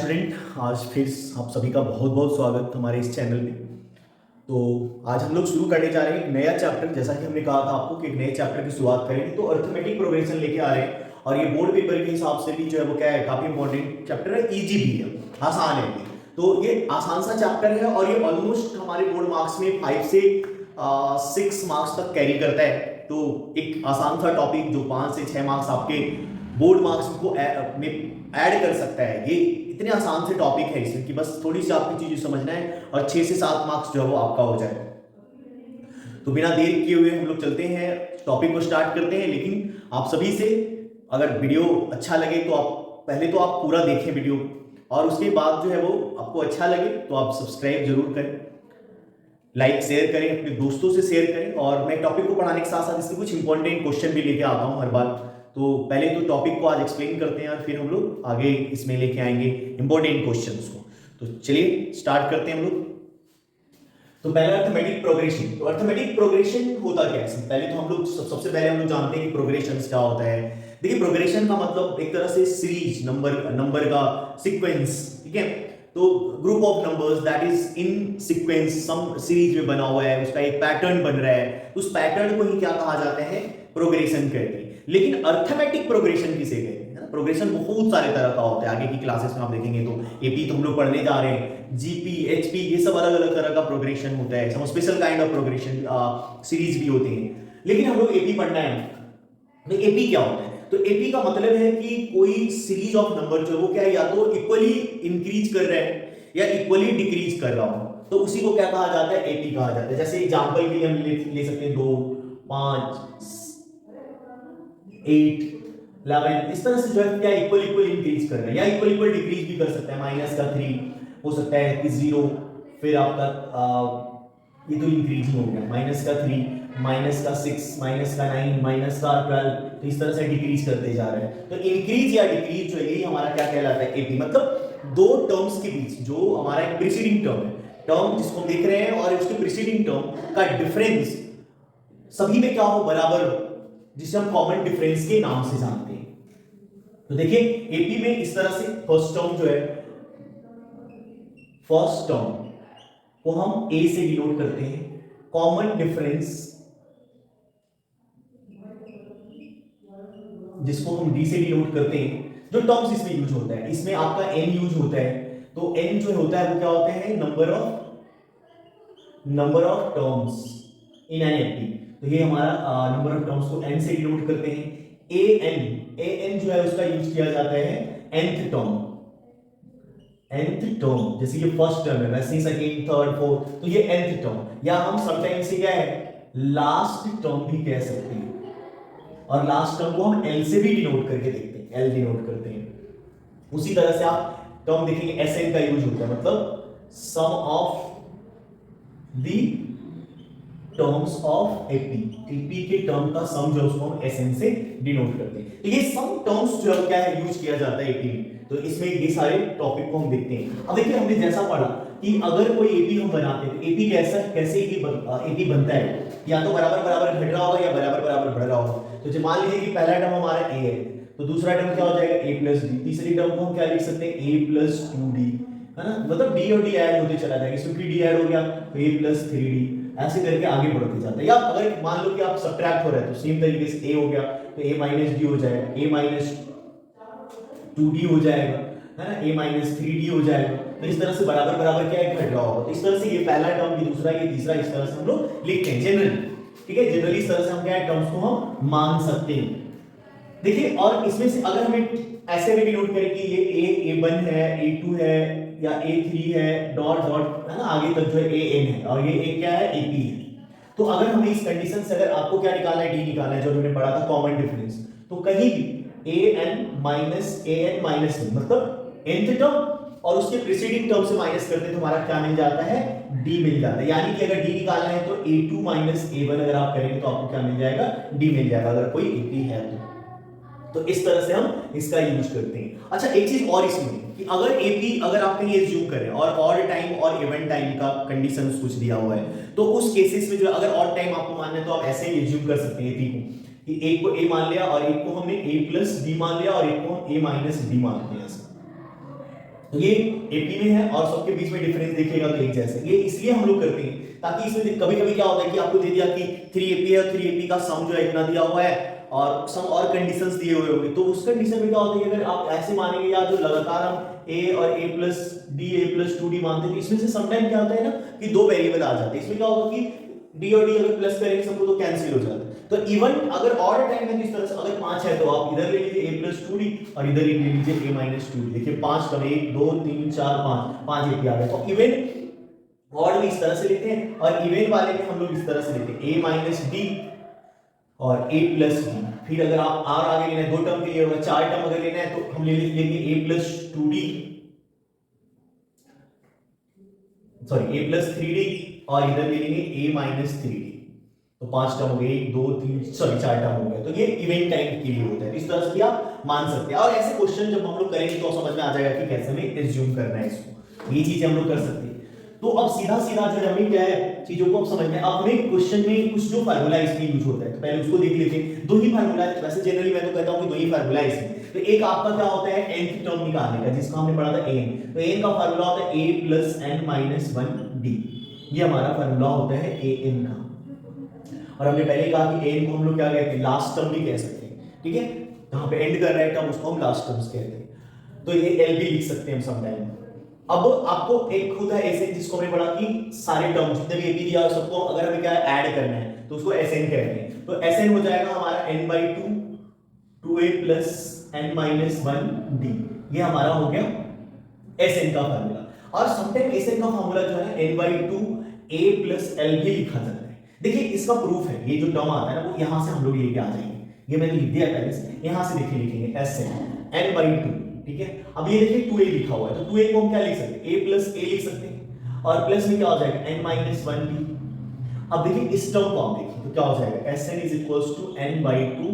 Student, आज फिर आप सभी का बहुत बहुत स्वागत हमारे इस चैनल में। तो आज हम लोग शुरू करने जा रहे हैं एक नया चैप्टर। जैसा कि हमने कहा था आपको कि एक नए चैप्टर की शुरुआत करेंगे, तो अर्थमेटिक प्रोग्रेशन लेके आ रहे हैं। और ये बोर्ड पेपर के हिसाब से भी जो है वो क्या है, काफी इंपॉर्टेंट चैप्टर है, इजी भी है, आसान है ये। तो ये आसान सा चैप्टर है और ये ऑलमोस्ट हमारे बोर्ड मार्क्स में 5 से 6 मार्क्स तक कैरी करता है। तो एक आसान सा टॉपिक जो 5 से 6 मार्क्स आपके बोर्ड मार्क्स को में ऐड कर सकता है, ये इतने आसान से टॉपिक है इसमें कि बस थोड़ी सी आपकी चीजें समझना है और 6 से 7 मार्क्स जो है वो आपका हो जाए। तो बिना देर किए हुए हम लोग चलते हैं, टॉपिक को स्टार्ट करते हैं। लेकिन आप सभी से अगर वीडियो अच्छा लगे तो आप पहले तो आप पूरा देखें वीडियो, और उसके बाद जो है वो आपको अच्छा लगे तो आप सब्सक्राइब जरूर करें, लाइक शेयर करें, अपने दोस्तों से शेयर करें। और मैं टॉपिक को पढ़ाने के साथ साथ इसके कुछ इंपॉर्टेंट क्वेश्चन भी लेके आता हूं हर बार। तो पहले तो टॉपिक को आज एक्सप्लेन करते हैं और फिर हम लोग आगे इसमें लेके आएंगे इंपॉर्टेंट क्वेश्चंस को। तो चलिए स्टार्ट करते हैं हम लोग। तो पहला अर्थमेटिक प्रोग्रेशन। तो अर्थमेटिक प्रोग्रेशन होता क्या है? पहले तो हम लोग सबसे पहले हम लोग जानते हैं कि प्रोग्रेशन क्या होता है। देखिए, प्रोग्रेशन का मतलब एक तरह से सीरीज, नंबर का सीक्वेंस, ठीक है। तो group of numbers that is in sequence, some series में बना हुआ है, उसका एक पैटर्न बन रहा है, उस पैटर्न को ही क्या कहा जाता है? प्रोग्रेशन कहते हैं। लेकिन अर्थमेटिक प्रोग्रेशन किसे कहते हैं? प्रोग्रेशन बहुत सारे तरह का होता है, आगे की क्लासेस में आप देखेंगे। तो एपी तो हम लोग पढ़ने जा रहे हैं, जीपी, एचपी, ये सब अलग अलग तरह का प्रोग्रेशन होता है, सब special kind of progression series भी होते हैं। लेकिन हम लोग एपी पढ़ना है। तो एपी क्या होता है? तो एपी का मतलब है कि कोई सीरीज ऑफ नंबर जो वो क्या है, या तो इक्वली इंक्रीज कर रहा है या इक्वली डिक्रीज कर रहा हो, तो उसी को क्या कहा जाता है? एपी कहा जाता है। जैसे एग्जांपल के लिए हम ले सकते हैं 2, 5, 8, 11, इस तरह से जो है क्या इक्वल इक्वल इंक्रीज कर रहे हैं, या इक्वल इक्वल डिक्रीज भी कर सकते हैं। माइनस का 3 हो सकता है कि 0, फिर आपका ये तो इंक्रीज ही हो गया, माइनस का 3, माइनस का 6, माइनस का 9, माइनस का 12, तो इस तरह से डिक्रीज करते जा रहे हैं। तो इंक्रीज या डिक्रीज जो है यही हमारा क्या कहलाता है? एपी। मतलब दो टर्म्स के बीच जो हमारा एक प्रीसीडिंग टर्म है, टर्म जिसको हम देख रहे हैं, और उसके प्रीसीडिंग टर्म का डिफरेंस सभी में क्या हो? बराबर हो, जिसे हम कॉमन डिफरेंस के नाम से जानते हैं। तो देखिए, एपी में इस तरह से फर्स्ट टर्म जो है, फर्स्ट टर्म को हम ए से डिनोट करते हैं, कॉमन डिफरेंस जिसको हम डी से डिनोट करते हैं। जो टर्म्स इसमें यूज होता है, इसमें आपका एन यूज होता है। तो एन जो होता है वो क्या होते हैं? Number of terms in an AP. तो ये हमारा नंबर ऑफ टर्म्स को n से डिनोट करते हैं। an जो है उसका यूज किया जाता है nth टर्म, जैसे ये फर्स्ट टर्म है, वैसे ही सेकंड, थर्ड, फोर्थ, तो ये nth टर्म, या हम समटाइम्स से क्या है, लास्ट टर्म भी कह सकते हैं। और लास्ट टर्म को हम l से भी डिनोट करके देखते हैं, l डिनोट करते हैं। उसी तरह से आप टर्म देखेंगे sn का यूज होता है, मतलब sum of the terms of AP, AP के टर्म का सम जो उसको हम एसएन से डिनोट करते हैं। तो ये सम टर्म्स जो क्या है यूज किया जाता है एपी में। तो इसमें ये सारे टॉपिक को हम देखते हैं। अब देखिए, हमने जैसा पढ़ा कि अगर कोई एपी हम बनाते हैं तो एपी कैसे एपी बनता है, या तो बराबर बराबर घट रहा होगा या बराबर बराबर बढ़ रहा होगा। तो मान लीजिए कि पहला टर्म हमारा ए है, तो दूसरा टर्म क्या हो जाएगा? a plus D. तीसरी टर्म को हम क्या लिख सकते हैं? a प्लस 2d, है ना। मतलब d और d ऐड होते चला जाएगा, इसमें d ऐड हो गया तो a प्लस 3d, ऐसे करके आगे बढ़ते जाता है। या अगर मान लो कि आप सब्ट्रैक्ट हो रहा है तो सेम तरीके से a हो गया तो a माइनस डी हो जाएगा, a माइनस 2d हो जाएगा, है ना, a माइनस 3d हो जाएगा। तो इस तरह से बराबर बराबर क्या है? घट रहा होगा। तो इस तरह से ये पहला टर्म, ये दूसरा, ये तीसरा, इस तरह से हम लोग लिखते हैं जनरली, ठीक है। जनरली इस तरह से हम क्या है, टर्म्स को हम मान सकते हैं। देखिए, और इसमें से अगर हमें ऐसे भी डिनोट करें कि ये a1 है, a2 है, या a3 है, डॉट डॉट, है ना, आगे तक जो है an है, और ये a क्या है? ap है। तो अगर हमें इस कंडीशन से अगर आपको क्या निकालना है? d निकालना है, जो हमने पढ़ा था कॉमन डिफरेंस। तो कहीं भी an माइनस 1, मतलब nth टर्म और उसके प्रीसीडिंग टर्म से माइनस करते हैं तो हमारा क्या मिल जाता है? d मिल जाता है। यानी कि अगर d निकालना है तो a2 माइनस a1 अगर आप करेंगे तो आपको क्या मिल जाएगा? d मिल जाएगा, अगर कोई ap है तो इस तरह से हम इसका यूज करते हैं। अच्छा, एक चीज और इसमें कि अगर एपी, अगर आप कहीं एज्यूम करें और ऑड टाइम और इवन टाइम का कंडीशंस कुछ दिया हुआ है, तो उस केसेस में जो अगर ऑड टाइम आपको मानना है तो आप ऐसे ही एज्यूम कर सकते हैं एपी को, कि एक को a मान लिया और एक को हमने a प्लस डी मान लिया और एक को हम a माइनस डी मानते हैं। तो ये एपी में है और सबके बीच में डिफरेंस देखिएगा तो एक जैसे, ये इसलिए हम लोग करते हैं ताकि इसमें कभी कभी क्या होता है कि आपको दे दिया कि 3AP है और 3AP का सम जो है इतना दिया हुआ है और सम और कंडीशंस दिए हुए होंगे, तो उस कंडीशन में क्या होता है कि अगर आप ऐसे मानेंगे या जो लगातार हम a और a plus d a plus 2d मानते हैं तो इसमें से समटाइम क्या होता है ना कि दो वेरिएबल आ जाते हैं, इसमें क्या होगा कि d और d अगर प्लस करेंगे सबको तो कैंसिल हो जाता है। तो इवन अगर ऑड टाइम में इस तरह से अगर 5 है तो आप इधर ले लीजिए a प्लस 2d और इधर ले लीजिए a माइनस 2d। देखिए 5 कम 1 2 3 4 5 AP आ गए। तो इवन ऑड में इस तरह से लेते हैं और इवन वाले में हम लोग इस तरह से लेते हैं a माइनस d और a प्लस d। फिर अगर आप r आगे लेना है, दो टर्म के लिए होगा, चार टर्म अगर लेना है तो हम ले लेंगे a plus 2d sorry a plus 3d और इधर ले लेंगे a माइनस 3d। तो 5 टर्म हो गए, 1 2 3 सॉरी 4 टर्म हो गए। तो ये इवेंट टाइम के लिए होता है, इस तरह से भी आप मान सकते हैं। और ऐसे क्वेश्चन जब हम लोग करेंगे तो समझ में आ जाएगा कि कैसे हमें एज्यूम करना है इसको, ये चीजें हम लोग कर सकते हैं। तो अब सीधा सीधा जो हमें क्या है चीजों को अब समझना है। अब हमें क्वेश्चन में कुछ जो फार्मूला इसमें यूज होता है तो पहले उसको देख लेते हैं। दो ही फार्मूला है, वैसे जनरली मैं तो कहता हूं कि दो ही फार्मूला है इसमें। तो एक आपका क्या होता है nth टर्म निकालने का, जिसको हमने पढ़ा था an। तो an का फार्मूला होता है a plus n minus 1d, ये हमारा फार्मूला होता है an का। और हमने पहले कहा कि an को हम लोग क्या कहते हैं, लास्ट टर्म भी कह सकते हैं, ठीक है। जहां पे एंड कर रहा है टर्म उसको हम लास्ट टर्म्स कहते हैं। तो ये l भी लिख सकते हैं हम समटाइम। अब आपको एक होता है Sn, जिसको हमने पढ़ा कि सारे टर्म जितने भी AP दिया है सबको अगर हमें क्या ऐड करना है तो उसको Sn कहते हैं। तो Sn हो जाएगा हमारा n/2 2a plus n minus 1d, ये हमारा हो गया Sn का फार्मूला। और समटाइम Sn का फार्मूला जो है n/2 a प्लस l भी लिखा जाता है। देखिए इसका प्रूफ है, ये जो टर्म आता है ना वो यहां से हम लोग लेके आ जाएंगे, ये मैंने लिख दिया पहले से, यहां से देखिए लिखेंगे Sn n/2, ठीक है। अब ये देखिए 2a लिखा हुआ है तो 2a को हम क्या लिख सकते हैं, a प्लस a लिख सकते हैं और प्लस में क्या हो जाएगा n माइनस 1d। अब देखिए इस टर्म को आप देखिए तो क्या हो जाएगा Sn is equals to n/2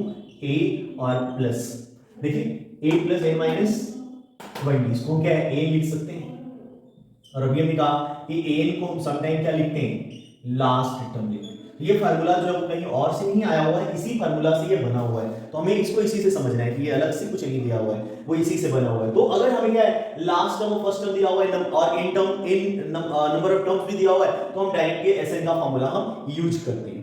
a और प्लस देखिए a plus n minus 1d, इसको क्या है a लिख सकते हैं। और अभी हमने कहा कि an को हम समटाइम क्या लिखते हैं, लास्ट टर्म लिखते हैं। ये फार्मूला जो कहीं और से नहीं आया हुआ है, इसी फार्मूला से ये बना हुआ है, तो हमें इसको इसी से समझना है कि ये अलग से कुछ नहीं दिया हुआ है, वो इसी से बना हुआ है। तो अगर हमें क्या है लास्ट टर्म और फर्स्ट टर्म दिया हुआ है और in term in number of terms भी दिया हुआ है तो हम डायरेक्ट ये Sn का फार्मूला हम यूज करते हैं,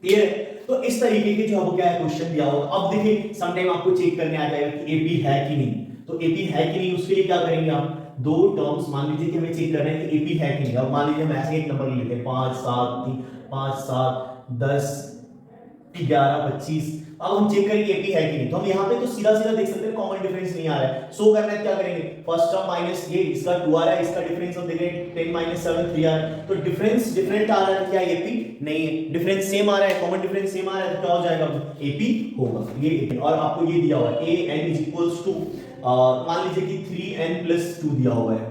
क्लियर है। तो इस तरीके के जो आपको क्या है क्वेश्चन दिया होगा। अब देखिए समटाइम आपको चेक करने आ जाएगा कि एपी है कि नहीं, तो एपी है कि नहीं उसके लिए क्या करेंगे आप, दो टर्म्स मान लीजिए कि हमें चेक करना है कि एपी है कि नहीं। अब मान लीजिए हम ऐसे एक नंबर लेते हैं 5 7 10 11 25। अब हम चेक करेंगे एपी है कि नहीं, तो हम यहाँ पे तो सीधा सीधा देख सकते हैं कॉमन डिफरेंस नहीं आ रहा है। सो करना है क्या करेंगे, फर्स्ट टर्म माइनस ये इसका 2 आ रहा है, इसका डिफरेंस हम देखें 10 माइनस 7 3 आ रहा है, तो डिफरेंस डिफरेंट आ रहा है, क्या एपी नहीं है। डिफरेंस सेम आ रहा है, कॉमन डिफरेंस सेम आ रहा है, तो क्या हो जाएगा एपी होगा ये AP। और आपको ये दिया हुआ है an इज इक्वल्स टू मान लीजिए कि 3n प्लस 2 दिया हुआ है,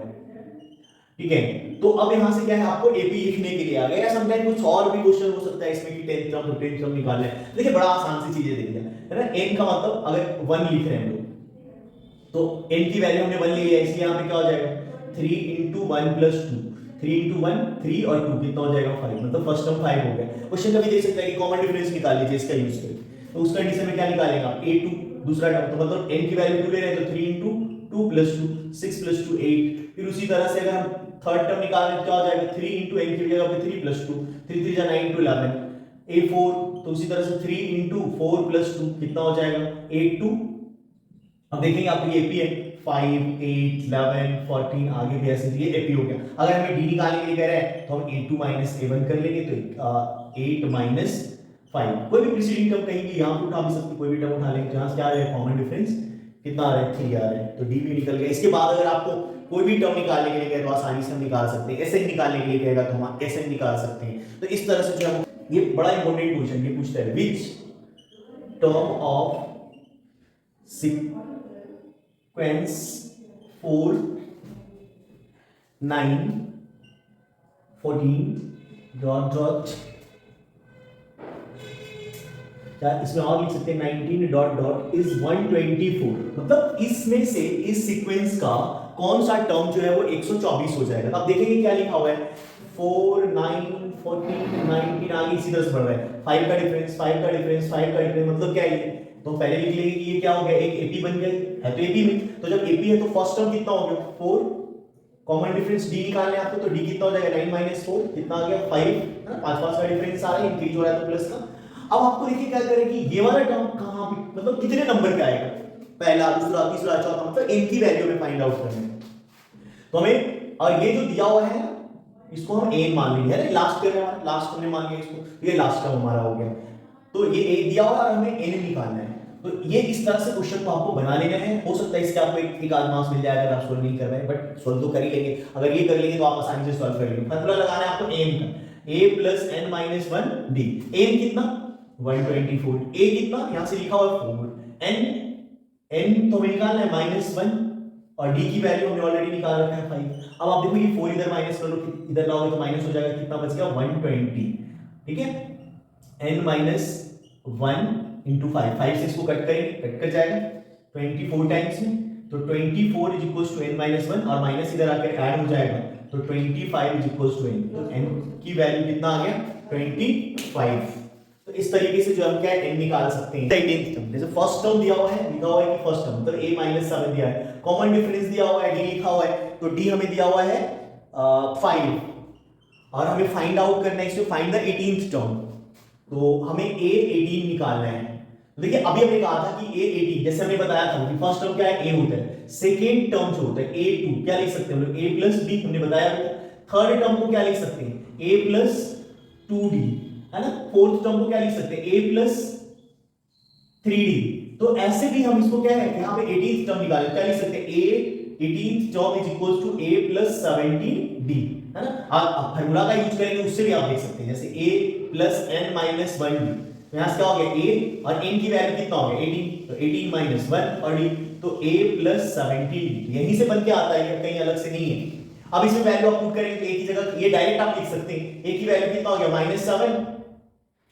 ठीक है। तो अब यहां से क्या है आपको एपी लिखने के लिए आ गया, या समटाइम कुछ और भी क्वेश्चन हो सकता है इसमें कि 10th टर्म 15th टर्म निकालना है। देखिए बड़ा आसान सी चीजें दे दिया है ना। n का मतलब अगर 1 लिख रहे हैं हम लोग तो n की वैल्यू हमने 1 ले लिया, इसलिए यहां पे क्या हो जाएगा 3 * 1 + 2, 3 * 1 3 और 2 कितना हो जाएगा 5, मतलब फर्स्ट टर्म 5 हो गया। क्वेश्चन कभी दे सकता है कि कॉमन डिफरेंस निकाल लीजिए इसका यूज करके, तो उस कंडीशन में क्या निकालेगा आप a2 दूसरा टर्म, तो मतलब n की वैल्यू 2 ले रहे हैं तो 3 * 2 + 2 6 + 2 8। फिर उसी तरह से अगर हम थर्ड टर्म निकालने तो क्या हो जाएगा 3 * n की जगह पे 3 + 2 3 3 9 * 11 a4। तो उसी तरह से 3 * 4 + 2 कितना हो जाएगा 8 2। अब देखेंगे आपको ये एपी है 5 8 11 14 आगे भी ऐसे ये एपी हो गया। अगर हमें डी निकालने के लिए कह रहे हैं तो हम a2 - a1 कर लेंगे, तो 8 - 5 कोई भी प्रीसीडिंग टर्म कहीं भी यहां पे उठा भी सकते, कोई भी टर्म उठा लेंगे जहां से क्या आ रहा है कॉमन डिफरेंस कितना आ रहा है 3 आ रहा है, तो डी भी निकल गया। इसके बाद अगर आपको कोई भी टर्म निकालने के लिए कहे तो आसानी से हम निकाल सकते हैं, Sn निकालने के लिए कहेगा तो हम Sn निकाल सकते हैं। तो इस तरह से जो है ये बड़ा इंपॉर्टेंट क्वेश्चन ये पूछता है which term of sequence 4 9 14 dot dot क्या इसमें और लिख सकते हैं 19 डॉट डॉट इज 124, मतलब इसमें से इस सीक्वेंस का कौन सा टर्म जो है वो 124 हो जाएगा। अब देखेंगे क्या लिखा हुआ है 4 9 14 19 आगे इसी तरह से बढ़ रहा है, 5 का डिफरेंस 5 का डिफरेंस 5 का डिफरेंस, मतलब क्या है तो पहले लिख लेंगे कि ये क्या हो गया, एक एपी बन गया है, तो एपी में, तो जब एपी है तो फर्स्ट टर्म कितना हो गया 4, कॉमन डिफरेंस डी निकालना है आपको, तो डी कितना हो जाएगा 9 - 4 कितना आ गया 5 है ना, 5 का डिफरेंस आ रहा है, इंक्रीज हो रहा है तो प्लस का। अब आपको देखिए क्या करेंगे, ये वाला टर्म कहां पे, मतलब कितने नंबर का आएगा, पहला दूसरा तीसरा चौथा, मतलब n की वैल्यू में फाइंड आउट करना है। तो हमें, और ये जो दिया हुआ है इसको हम n मान लेंगे, है ना, लास्ट टर्म है, लास्ट हमने मान लिया इसको, तो ये लास्ट टर्म हमारा हो गया, तो ये a दिया हुआ है और हमें n निकालना है। तो ये इस तरह से क्वेश्चन को आपको बना लेना है, हो सकता है इसके आपको एक आध मार्क्स मिल जाए अगर आप सोल्व नहीं कर रहे हैं, बट सोल्व तो कर ही लेंगे, अगर ये कर लेंगे तो आप आसानी से सोल्व कर लेंगे। फॉर्मूला लगाना है आपको n का, a + n - 1 d, n कितना 124, a कितना यहां से लिखा हुआ है 4, n तो हमें निकालना है -1 और d की वैल्यू हमने ऑलरेडी निकाल रखा है 5। अब आप देखो ये 4 इधर माइनस कर लो, इधर लाओगे तो माइनस हो जाएगा, कितना बच गया 120, ठीक है, n - 1 into 5, 5 से इसको कट करेंगे, कट कर जाएगा 24 टाइम्स में, तो 24 = n - 1 और माइनस इधर आकर ऐड हो जाएगा, तो 25 = n, तो n की वैल्यू कितना आ गया 25। तो इस तरीके से जो हम क्या है n निकाल सकते हैं। सेकंड टर्म, जैसे फर्स्ट टर्म दिया हुआ है, लिखा हुआ है कि फर्स्ट टर्म, तो a - 7 दिया है, कॉमन डिफरेंस दिया हुआ है d लिखा हुआ है, तो d हमें दिया हुआ है 5 और हमें फाइंड आउट करना है, इसमें फाइंड द 18th टर्म, तो हमें a 18 निकालना है। तो देखिए अभी हमने कहा था कि a 18, जैसे हमने बताया था कि फर्स्ट टर्म क्या है a होता है, सेकेंड टर्म जो होता है a2 क्या लिख सकते हैं हम लोग, a + b हमने बताया था, थर्ड टर्म को क्या लिख सकते हैं a + 2d, है ना, फोर्थ टर्म को क्या लिख सकते हैं a + 3d, तो ऐसे भी हम इसको क्या है यहाँ पे 18th टर्म निकालें, क्या लिख सकते हैं a 18th term = a + 17d, है ना। आप फार्मूला का यूज करेंगे उससे भी आप देख सकते हैं, जैसे a + n - 1d, तो यहां से क्या हो गया a और n की वैल्यू कितना हो गया 18, तो 18 - 1 और d, तो a + 17d यहीं से बन के आता है, कहीं अलग से नहीं है। अब इसमें वैल्यू आप पुट करेंगे a की जगह, ये डायरेक्ट आप लिख सकते हैं, a की वैल्यू कितना हो गया -7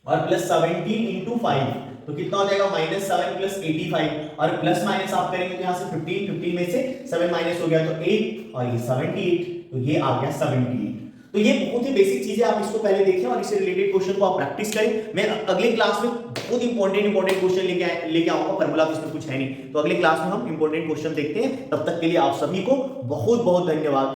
और +17 × 5, तो कितना हो जाएगा -7 + 85 और प्लस माइनस आप करेंगे तो यहां से 15 में से 7 माइनस हो गया तो 8 और ये 78, तो ये आ गया 78। तो ये बहुत ही बेसिक चीजें, आप इसको पहले देखें और इससे रिलेटेड क्वेश्चन को आप प्रैक्टिस करें। मैं अगले क्लास में बहुत इंपॉर्टेंट क्वेश्चन लेके आऊंगा, फार्मूला तो इसमें कुछ है नहीं, तो अगले क्लास में हम इंपॉर्टेंट क्वेश्चन देखते हैं। तब तक के लिए आप सभी को बहुत बहुत धन्यवाद।